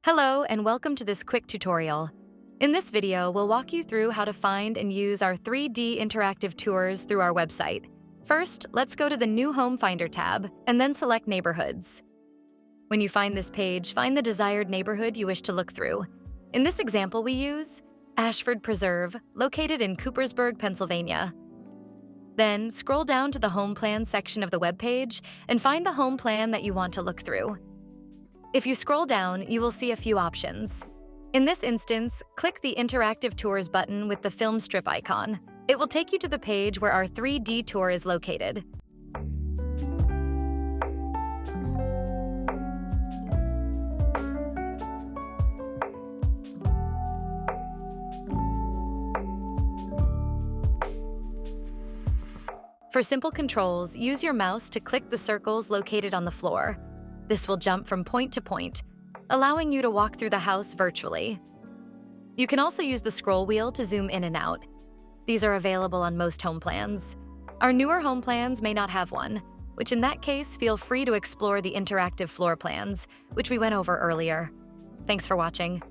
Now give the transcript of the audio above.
Hello and welcome to this quick tutorial. In this video, we'll walk you through how to find and use our 3D interactive tours through our website. First, let's go to the New Home Finder tab and then select Neighborhoods. When you find this page, find the desired neighborhood you wish to look through. In this example, we use Ashford Preserve, located in Coopersburg, Pennsylvania. Then, scroll down to the Home Plan section of the webpage and find the home plan that you want to look through. If you scroll down, you will see a few options. In this instance, click the Interactive Tours button with the film strip icon. It will take you to the page where our 3D tour is located. For simple controls, use your mouse to click the circles located on the floor. This will jump from point to point, allowing you to walk through the house virtually. You can also use the scroll wheel to zoom in and out. These are available on most home plans. Our newer home plans may not have one, which in that case, feel free to explore the interactive floor plans, which we went over earlier. Thanks for watching.